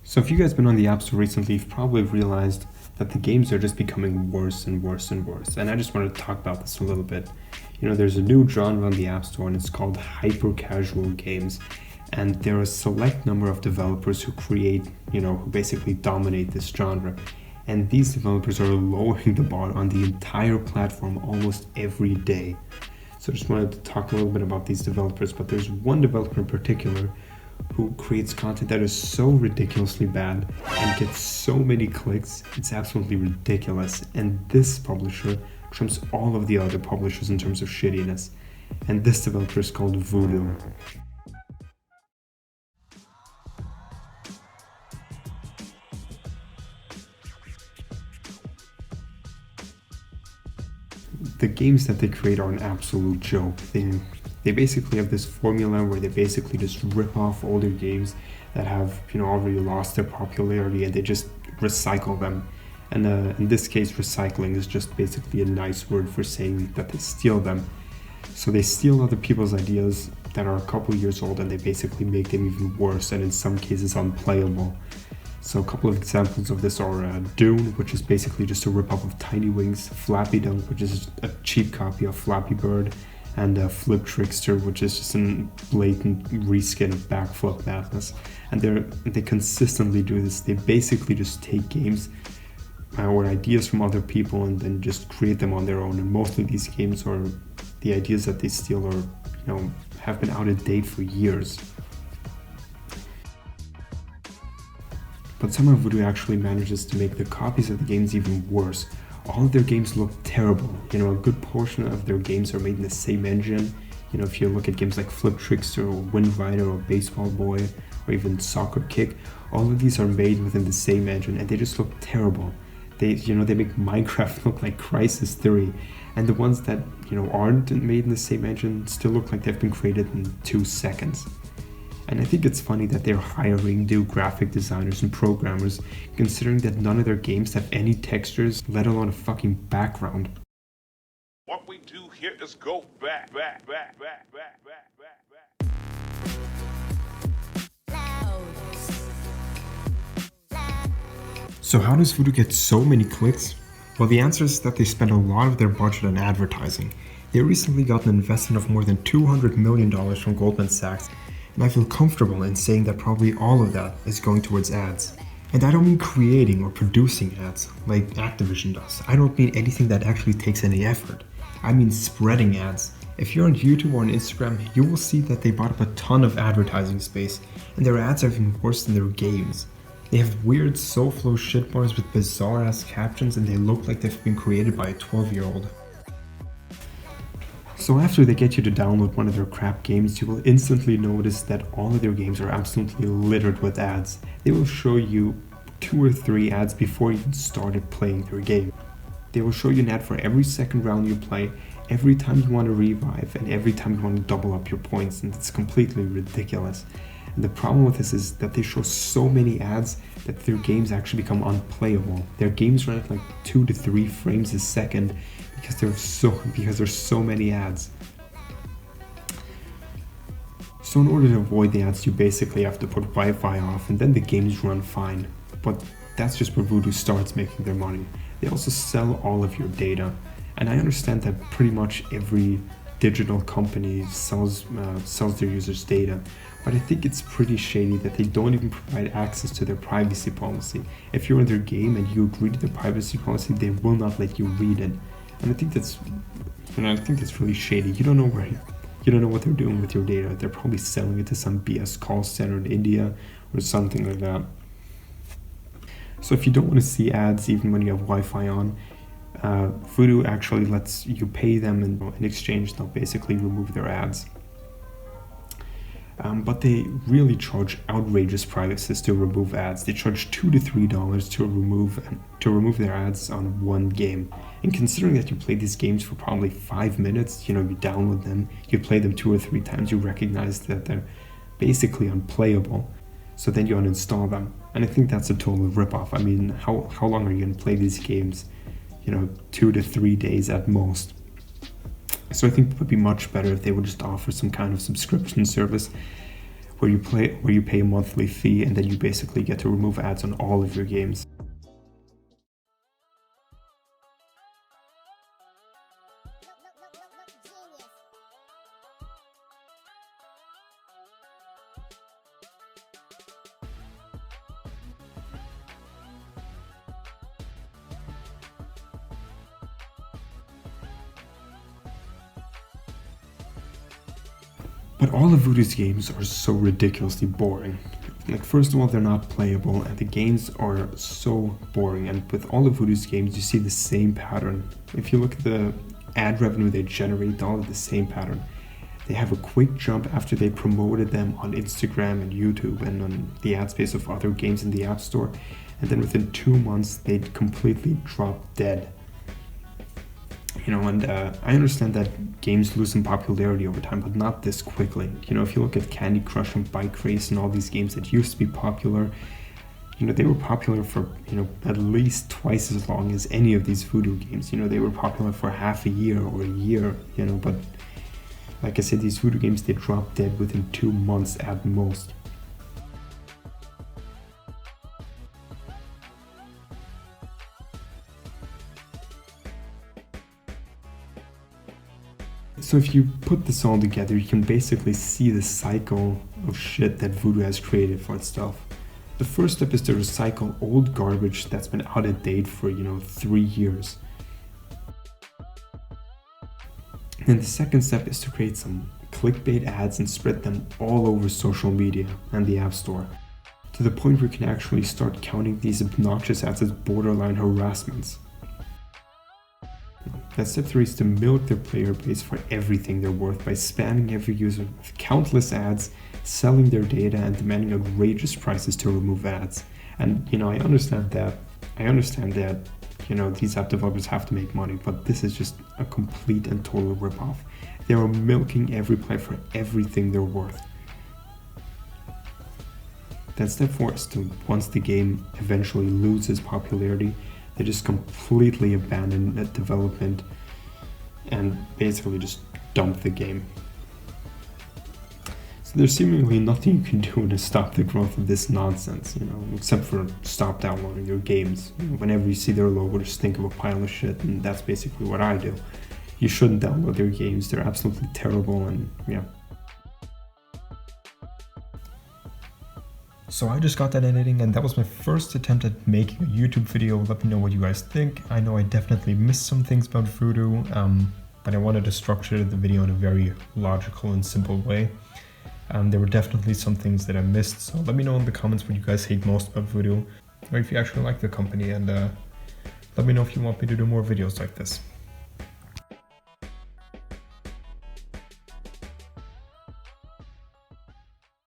So if you guys been on the App Store recently, you've probably realized that the games are just becoming worse and worse and worse. And I just wanted to talk about this a little bit. There's a new genre on the App Store and it's called hyper casual games. And there are a select number of developers who create, who basically dominate this genre. And these developers are lowering the bar on the entire platform almost every day. So I just wanted to talk a little bit about these developers, but there's one developer in particular who creates content that is so ridiculously bad and gets so many clicks, it's absolutely ridiculous. And this publisher trumps all of the other publishers in terms of shittiness. And this developer is called Voodoo. The games that they create are an absolute joke. They basically have this formula where they basically just rip off older games that have already lost their popularity, and they just recycle them. And in this case, recycling is just basically a nice word for saying that they steal them. So they steal other people's ideas that are a couple years old and they basically make them even worse, and in some cases unplayable. So a couple of examples of this are Dune, which is basically just a rip-off of Tiny Wings, Flappy Dunk, which is a cheap copy of Flappy Bird, and Flip Trickster, which is just a blatant reskin of Backflip Madness. And they consistently do this. They basically just take games or ideas from other people and then just create them on their own. And mostly these games, or the ideas that they steal, are have been out of date for years. But somehow Voodoo actually manages to make the copies of the games even worse. All of their games look terrible. A good portion of their games are made in the same engine. If you look at games like Flip Trickster or Wind Rider or Baseball Boy or even Soccer Kick, all of these are made within the same engine and they just look terrible. They make Minecraft look like Crisis 3, and the ones that aren't made in the same engine still look like they've been created in 2 seconds. And I think it's funny that they're hiring new graphic designers and programmers, considering that none of their games have any textures, let alone a fucking background. What we do here is go back. So how does Voodoo get so many clicks? Well, the answer is that they spend a lot of their budget on advertising. They recently got an investment of more than $200 million from Goldman Sachs, and I feel comfortable in saying that probably all of that is going towards ads. And I don't mean creating or producing ads like Activision does. I don't mean anything that actually takes any effort. I mean spreading ads. If you're on YouTube or on Instagram, you will see that they bought up a ton of advertising space, and their ads are even worse than their games. They have weird SoFlo shitbars with bizarre ass captions, and they look like they've been created by a 12-year-old. So after they get you to download one of their crap games, you will instantly notice that all of their games are absolutely littered with ads. They will show you 2 or 3 ads before you even started playing their game. They will show you an ad for every second round you play, every time you want to revive, and every time you want to double up your points, and it's completely ridiculous. And the problem with this is that they show so many ads that their games actually become unplayable. Their games run at like 2 to 3 frames a second because there's so many ads. So in order to avoid the ads, you basically have to put Wi-Fi off, and then the games run fine. But that's just where Voodoo starts making their money. They also sell all of your data, and I understand that pretty much every digital company sells their users' data, but I think it's pretty shady that they don't even provide access to their privacy policy. If you're in their game and you agree to their privacy policy, they will not let you read it. And I think that's really shady. You don't know what they're doing with your data. They're probably selling it to some BS call center in India or something like that. So if you don't want to see ads even when you have Wi-Fi on, Voodoo actually lets you pay them, and in exchange they'll basically remove their ads. But they really charge outrageous prices to remove ads. They charge $2 to $3 to remove their ads on one game. And considering that you play these games for probably 5 minutes, you download them, you play them 2 or 3 times, you recognize that they're basically unplayable. So then you uninstall them. And I think that's a total ripoff. I mean, how long are you going to play these games? 2 to 3 days at most. So I think it would be much better if they would just offer some kind of subscription service where you pay a monthly fee and then you basically get to remove ads on all of your games. But all of Voodoo's games are so ridiculously boring. Like, first of all, they're not playable, and the games are so boring. And with all of Voodoo's games, you see the same pattern. If you look at the ad revenue they generate, all of the same pattern. They have a quick jump after they promoted them on Instagram and YouTube and on the ad space of other games in the App Store. And then within 2 months, they'd completely drop dead. You know, and I understand that games lose in popularity over time, but not this quickly. You know, if you look at Candy Crush and Bike Race and all these games that used to be popular, you know, they were popular for, you know, at least twice as long as any of these Voodoo games. You know, they were popular for half a year or a year, you know, but like I said, these Voodoo games, they drop dead within 2 months at most. So if you put this all together, you can basically see the cycle of shit that Voodoo has created for itself. The first step is to recycle old garbage that's been out of date for, you know, 3 years. Then the second step is to create some clickbait ads and spread them all over social media and the App Store, to the point where you can actually start counting these obnoxious ads as borderline harassments. Then step 3 is to milk their player base for everything they're worth by spamming every user with countless ads, selling their data, and demanding outrageous prices to remove ads. And, you know, I understand that, you know, these app developers have to make money, but this is just a complete and total ripoff. They are milking every player for everything they're worth. Then step 4 is to, once the game eventually loses popularity, they just completely abandon that development and basically just dump the game. So there's seemingly nothing you can do to stop the growth of this nonsense, you know, except for stop downloading your games. You know, whenever you see their logo, just think of a pile of shit, and that's basically what I do. You shouldn't download their games, they're absolutely terrible, and yeah. So I just got that editing, and that was my first attempt at making a YouTube video. Let me know what you guys think. I know I definitely missed some things about Voodoo, but I wanted to structure the video in a very logical and simple way. There were definitely some things that I missed, so let me know in the comments what you guys hate most about Voodoo, or if you actually like the company, and let me know if you want me to do more videos like this.